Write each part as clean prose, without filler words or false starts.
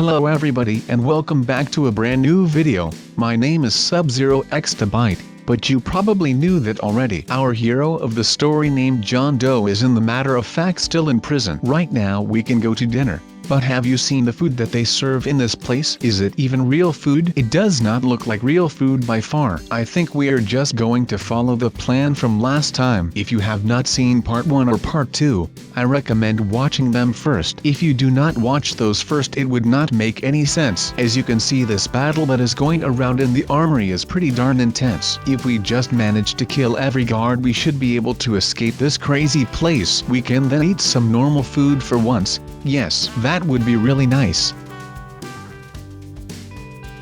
Hello everybody and welcome back to a brand new video. My name is SubZeroExtabyte, but you probably knew that already. Our hero of the story named John Doe is in the matter of fact still in prison. Right now we can go to dinner. But have you seen the food that they serve in this place? Is it even real food? It does not look like real food by far. I think we are just going to follow the plan from last time. If you have not seen part 1 or part 2, I recommend watching them first. If you do not watch those first, it would not make any sense. As you can see, this battle that is going around in the armory is pretty darn intense. If we just manage to kill every guard, we should be able to escape this crazy place. We can then eat some normal food for once. Yes, that would be really nice.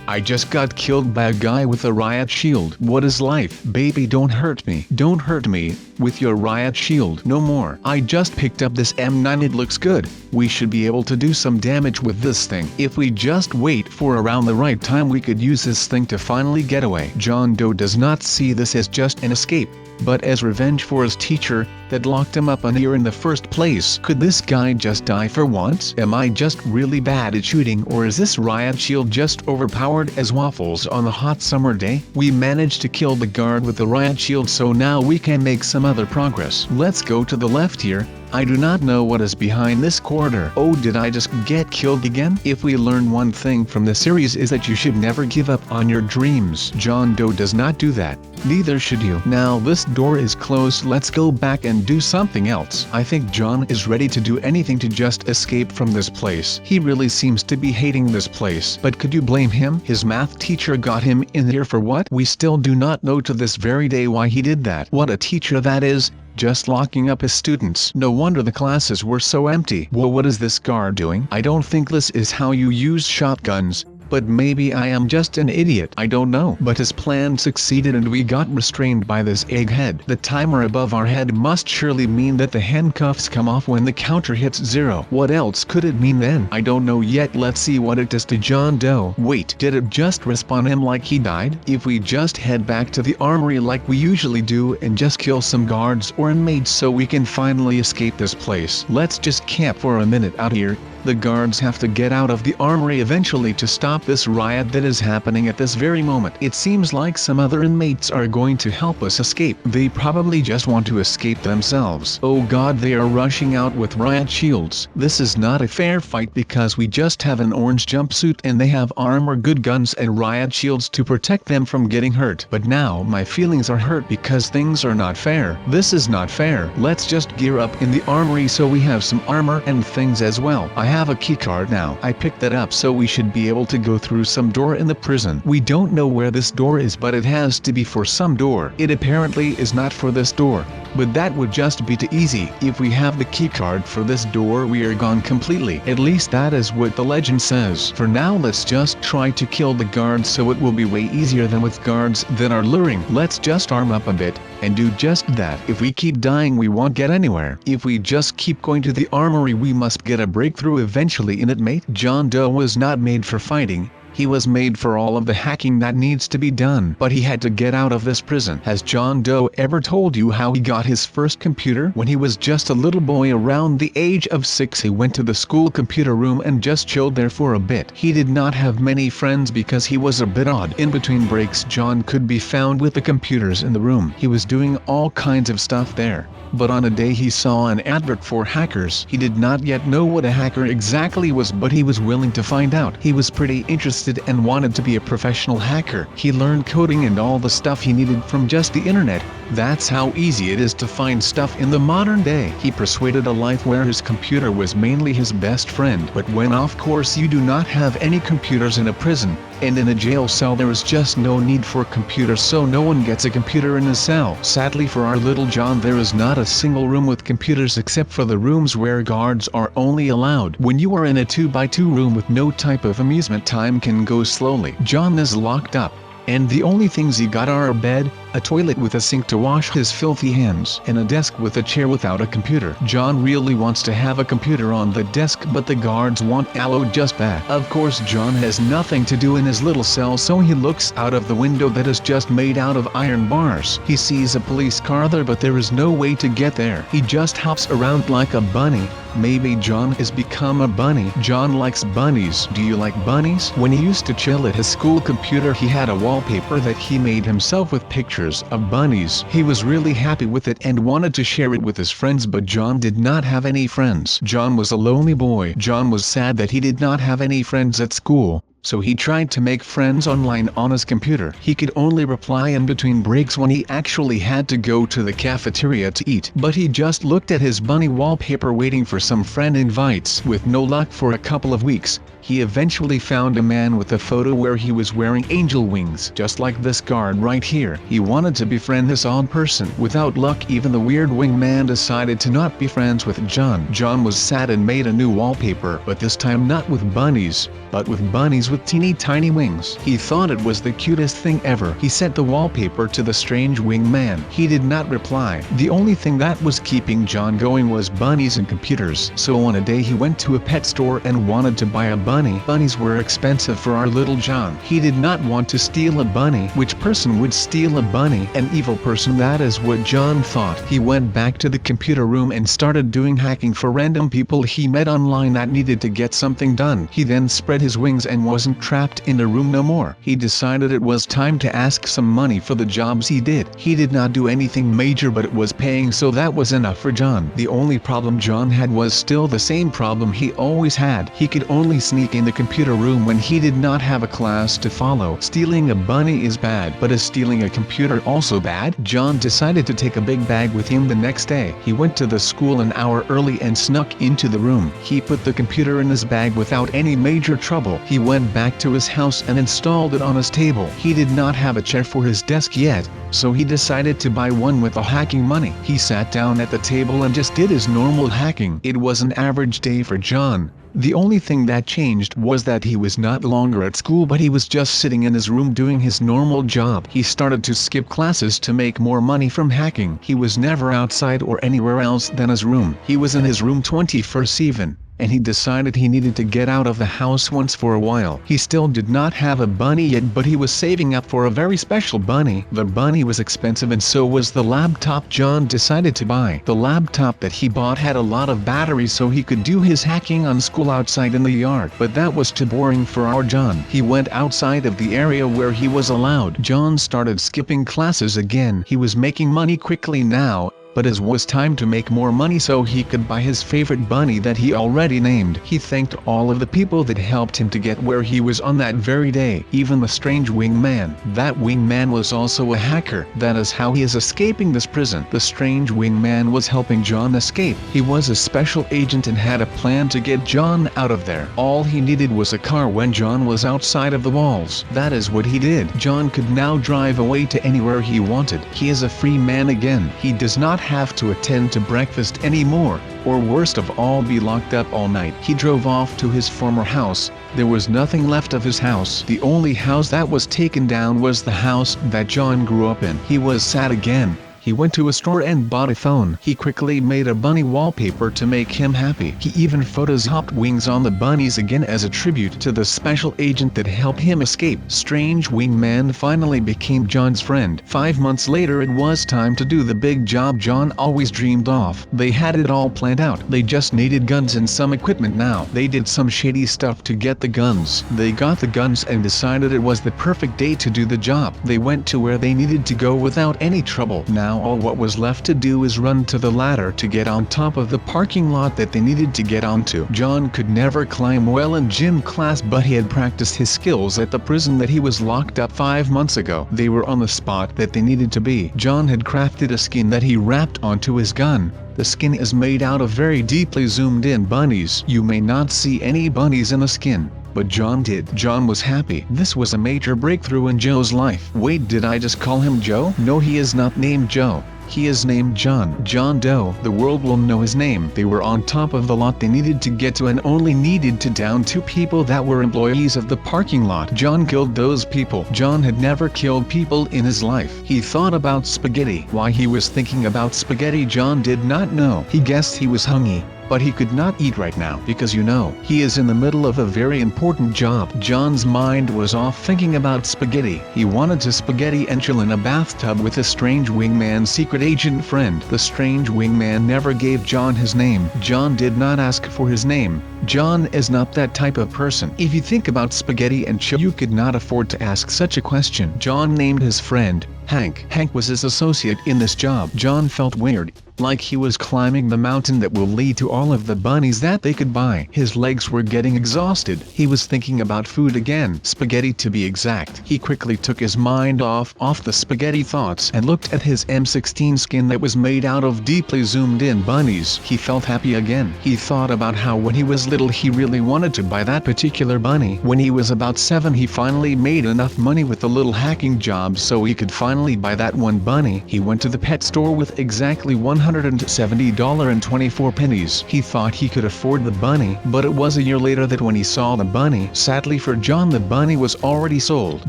I just got killed by a guy with a riot shield. What is life? Baby, don't hurt me. Don't hurt me with your riot shield. No more. I just picked up this M9. It looks good. We should be able to do some damage with this thing. If we just wait for around the right time, we could use this thing to finally get away. John Doe does not see this as just an escape, but as revenge for his teacher that locked him up on here in the first place. Could this guy just die for once? Am I just really bad at shooting, or is this riot shield just overpowered as waffles on a hot summer day? We managed to kill the guard with the riot shield, so now we can make some other progress. Let's go to the left here. I do not know what is behind this corridor. Oh, did I just get killed again? If we learn one thing from the series is that you should never give up on your dreams. John Doe does not do that. Neither should you. Now this door is closed. Let's go back and do something else. I think John is ready to do anything to just escape from this place. He really seems to be hating this place. But could you blame him? His math teacher got him in here for what? We still do not know to this very day why he did that. What a teacher that is. Just locking up his students. No wonder the classes were so empty. Whoa, what is this guard doing? I don't think this is how you use shotguns. But maybe I am just an idiot. I don't know. But his plan succeeded and we got restrained by this egghead. The timer above our head must surely mean that the handcuffs come off when the counter hits 0. What else could it mean then? I don't know yet. Let's see what it does to John Doe. Wait, did it just respawn him like he died? If we just head back to the armory like we usually do and just kill some guards or inmates so we can finally escape this place. Let's just camp for a minute out here. The guards have to get out of the armory eventually to stop this riot that is happening at this very moment. It seems like some other inmates are going to help us escape. They probably just want to escape themselves. Oh god, they are rushing out with riot shields. This is not a fair fight because we just have an orange jumpsuit and they have armor, good guns and riot shields to protect them from getting hurt. But now my feelings are hurt because things are not fair. This is not fair. Let's just gear up in the armory so we have some armor and things as well. I have a key card now. I picked that up, so we should be able to go through some door in the prison. We don't know where this door is, but it has to be for some door. It apparently is not for this door, but that would just be too easy. If we have the key card for this door, we are gone completely. At least that is what the legend says. For now, let's just try to kill the guards so it will be way easier than with guards that are luring. Let's just arm up a bit and do just that. If we keep dying, we won't get anywhere. If we just keep going to the armory, we must get a breakthrough eventually in it, mate. John Doe was not made for fighting. He was made for all of the hacking that needs to be done. But he had to get out of this prison. Has John Doe ever told you how he got his first computer? When he was just a little boy around the age of 6, he went to the school computer room and just chilled there for a bit. He did not have many friends because he was a bit odd. In between breaks, John could be found with the computers in the room. He was doing all kinds of stuff there. But on a day he saw an advert for hackers. He did not yet know what a hacker exactly was, but he was willing to find out. He was pretty interested and wanted to be a professional hacker. He learned coding and all the stuff he needed from just the internet. That's how easy it is to find stuff in the modern day. He persuaded a life where his computer was mainly his best friend. But when of course you do not have any computers in a prison, and in a jail cell there is just no need for computers, so no one gets a computer in a cell. Sadly for our little John, there is not a single room with computers except for the rooms where guards are only allowed. When you are in a 2x2 room with no type of amusement, time can go slowly. John is locked up, and the only things he got are a bed, a toilet with a sink to wash his filthy hands, and a desk with a chair without a computer. John really wants to have a computer on the desk, but the guards want Aloe just that. Of course, John has nothing to do in his little cell, so he looks out of the window that is just made out of iron bars. He sees a police car there, but there is no way to get there. He just hops around like a bunny. Maybe John has become a bunny. John likes bunnies. Do you like bunnies? When he used to chill at his school computer, he had a wallpaper that he made himself with pictures of bunnies. He was really happy with it and wanted to share it with his friends, but John did not have any friends. John was a lonely boy. John was sad that he did not have any friends at school. So he tried to make friends online on his computer. He could only reply in between breaks when he actually had to go to the cafeteria to eat. But he just looked at his bunny wallpaper waiting for some friend invites. With no luck for a couple of weeks, he eventually found a man with a photo where he was wearing angel wings, just like this guard right here. He wanted to befriend this odd person. Without luck, even the weird wing man decided to not be friends with John. John was sad and made a new wallpaper, but this time not with bunnies, but with bunnies with teeny tiny wings. He thought it was the cutest thing ever. He sent the wallpaper to the strange wing man. He did not reply. The only thing that was keeping John going was bunnies and computers. So on a day he went to a pet store and wanted to buy a bunny. Bunnies were expensive for our little John. He did not want to steal a bunny. Which person would steal a bunny? An evil person, that is what John thought. He went back to the computer room and started doing hacking for random people he met online that needed to get something done. He then spread his wings and wasn't trapped in a room no more. He decided it was time to ask some money for the jobs he did. He did not do anything major, but it was paying, so that was enough for John. The only problem John had was still the same problem he always had. He could only sneak in the computer room when he did not have a class to follow. Stealing a bunny is bad, but is stealing a computer also bad? John decided to take a big bag with him the next day. He went to the school an hour early and snuck into the room. He put the computer in his bag without any major trouble. He went back to his house and installed it on his table. He did not have a chair for his desk yet, so he decided to buy one with the hacking money. He sat down at the table and just did his normal hacking. It was an average day for John. The only thing that changed was that he was not longer at school, but he was just sitting in his room doing his normal job. He started to skip classes to make more money from hacking. He was never outside or anywhere else than his room. He was in his room 24/7. And he decided he needed to get out of the house once for a while. He still did not have a bunny yet, but he was saving up for a very special bunny. The bunny was expensive, and so was the laptop John decided to buy. The laptop that he bought had a lot of batteries, so he could do his hacking on school outside in the yard. But that was too boring for our John. He went outside of the area where he was allowed. John started skipping classes again. He was making money quickly now, but it was time to make more money so he could buy his favorite bunny that he already named. He thanked all of the people that helped him to get where he was on that very day, even the strange wingman. That wingman was also a hacker. That is how he is escaping this prison. The strange wingman was helping John escape. He was a special agent and had a plan to get John out of there. All he needed was a car when John was outside of the walls. That is what he did. John could now drive away to anywhere he wanted. He is a free man again. He does not have to attend to breakfast anymore, or worst of all, be locked up all night. He drove off to his former house. There was nothing left of his house. The only house that was taken down was the house that John grew up in. He was sad again. He went to a store and bought a phone. He quickly made a bunny wallpaper to make him happy. He even photoshopped wings on the bunnies again as a tribute to the special agent that helped him escape. Strange wingman finally became John's friend. 5 months later, it was time to do the big job John always dreamed of. They had it all planned out. They just needed guns and some equipment now. They did some shady stuff to get the guns. They got the guns and decided it was the perfect day to do the job. They went to where they needed to go without any trouble. Now all what was left to do is run to the ladder to get on top of the parking lot that they needed to get onto. John could never climb well in gym class, but he had practiced his skills at the prison that he was locked up 5 months ago. They were on the spot that they needed to be. John had crafted a skin that he wrapped onto his gun. The skin is made out of very deeply zoomed in bunnies. You may not see any bunnies in the skin, but John did. John was happy. This was a major breakthrough in Joe's life. Wait, did I just call him Joe? No, he is not named Joe. He is named John Doe. The world will know his name. They were on top of the lot they needed to get to and only needed to down 2 people that were employees of the parking lot. John killed those people. John had never killed people in his life. He thought about spaghetti. Why he was thinking about spaghetti John did not know. He guessed he was hungry, but he could not eat right now because he is in the middle of a very important job. John's mind was off thinking about spaghetti. He wanted to spaghetti and chill in a bathtub with a strange wingman secret agent friend. The strange wingman never gave John his name. John did not ask for his name. John is not that type of person. If you think about spaghetti and chill, you could not afford to ask such a question. John named his friend Hank. Hank was his associate in this job. John felt weird, like he was climbing the mountain that will lead to all of the bunnies that they could buy. His legs were getting exhausted. He was thinking about food again, spaghetti to be exact. He quickly took his mind off the spaghetti thoughts and looked at his M16 skin that was made out of deeply zoomed in bunnies. He felt happy again. He thought about how when he was little he really wanted to buy that particular bunny. When he was about 7 he finally made enough money with a little hacking job so he could finally buy that one bunny. He went to the pet store with exactly $170.24. He thought he could afford the bunny, but it was a year later that when he saw the bunny. Sadly for John, the bunny was already sold.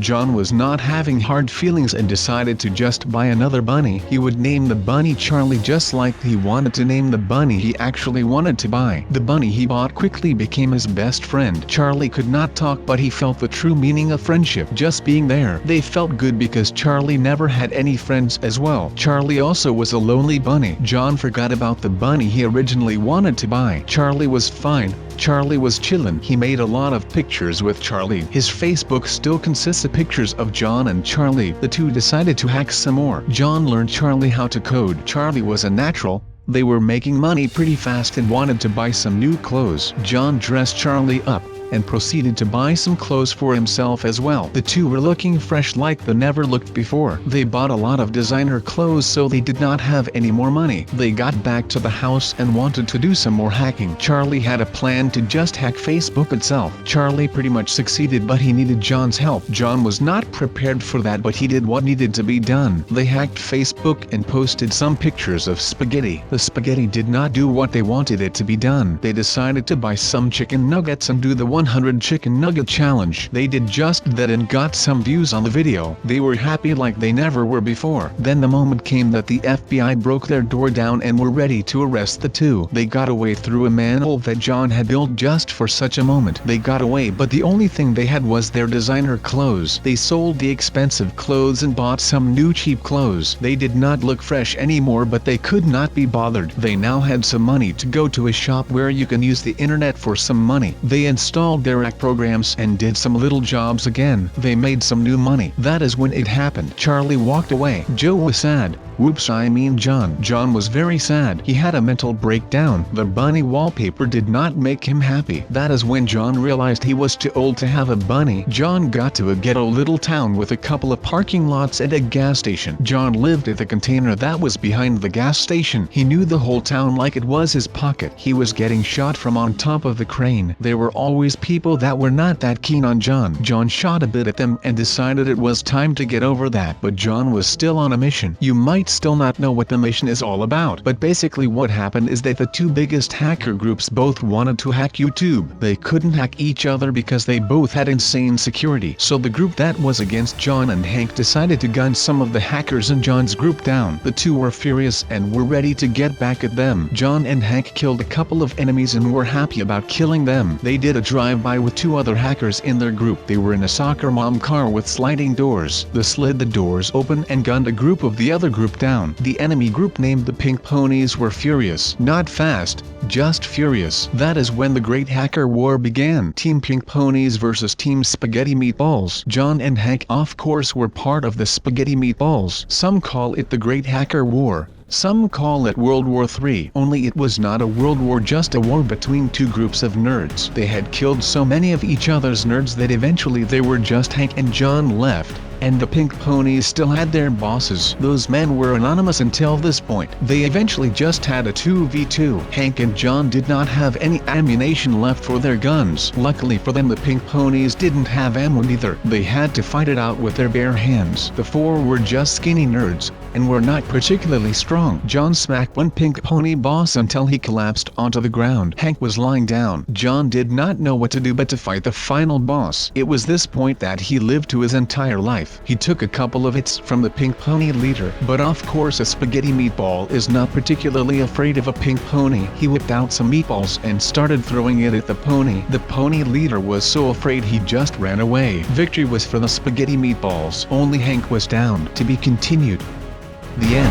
John was not having hard feelings and decided to just buy another bunny. He would name the bunny Charlie just like he wanted to name the bunny he actually wanted to buy. The bunny he bought quickly became his best friend. Charlie could not talk, but he felt the true meaning of friendship just being there. They felt good because Charlie never had any friends as well. Charlie also was a lonely bunny. John forgot about the bunny he originally wanted to buy. Charlie was fine. Charlie was chillin'. He made a lot of pictures with Charlie. His Facebook still consists of pictures of John and Charlie. The two decided to hack some more. John learned Charlie how to code. Charlie was a natural. They were making money pretty fast and wanted to buy some new clothes. John dressed Charlie up and proceeded to buy some clothes for himself as well. The two were looking fresh like they never looked before. They bought a lot of designer clothes so they did not have any more money. They got back to the house and wanted to do some more hacking. Charlie had a plan to just hack Facebook itself. Charlie pretty much succeeded, but he needed John's help. John was not prepared for that, but he did what needed to be done. They hacked Facebook and posted some pictures of spaghetti. The spaghetti did not do what they wanted it to be done. They decided to buy some chicken nuggets and do the 100 chicken nugget challenge. They did just that and got some views on the video. They were happy like they never were before. Then the moment came that the FBI broke their door down and were ready to arrest the two. They got away through a manhole that John had built just for such a moment. They got away, but the only thing they had was their designer clothes. They sold the expensive clothes and bought some new cheap clothes. They did not look fresh anymore, but they could not be bothered. They now had some money to go to a shop where you can use the internet for some money. They installed their hack programs and did some little jobs again. They made some new money. That is when it happened. Charlie walked away. Joe was sad. Whoops, I mean John. John was very sad. He had a mental breakdown. The bunny wallpaper did not make him happy. That is when John realized he was too old to have a bunny. John got to a ghetto little town with a couple of parking lots and a gas station. John lived at the container that was behind the gas station. He knew the whole town like it was his pocket. He was getting shot from on top of the crane. There were always people that were not that keen on John. John shot a bit at them and decided it was time to get over that. But John was still on a mission. You might still not know what the mission is all about, but basically what happened is that the two biggest hacker groups both wanted to hack YouTube. They couldn't hack each other because they both had insane security. So the group that was against John and Hank decided to gun some of the hackers in John's group down. The two were furious and were ready to get back at them. John and Hank killed a couple of enemies and were happy about killing them. They did a drive-by with two other hackers in their group. They were in a soccer mom car with sliding doors. They slid the doors open and gunned a group of the other group down. The enemy group named the Pink Ponies were furious. Not fast, just furious. That is when the Great Hacker War began. Team Pink Ponies versus Team Spaghetti Meatballs. John and Hank of course were part of the Spaghetti Meatballs. Some call it the Great Hacker War. Some call it World War III. Only it was not a world war, just a war between two groups of nerds. They had killed so many of each other's nerds that eventually they were just Hank and John left. and the pink ponies still had their bosses. Those men were anonymous until this point. They eventually just had a 2v2. Hank and John did not have any ammunition left for their guns. Luckily for them, the pink ponies didn't have ammo either. They had to fight it out with their bare hands. The four were just skinny nerds, and were not particularly strong. John smacked one pink pony boss until he collapsed onto the ground. Hank was lying down. John did not know what to do but to fight the final boss. It was this point that he lived to his entire life. He took a couple of hits from the pink pony leader, but of course a spaghetti meatball is not particularly afraid of a pink pony. He whipped out some meatballs and started throwing it at the pony. The pony leader was so afraid he just ran away. Victory was for the spaghetti meatballs. Only Hank was down. To be continued. The end.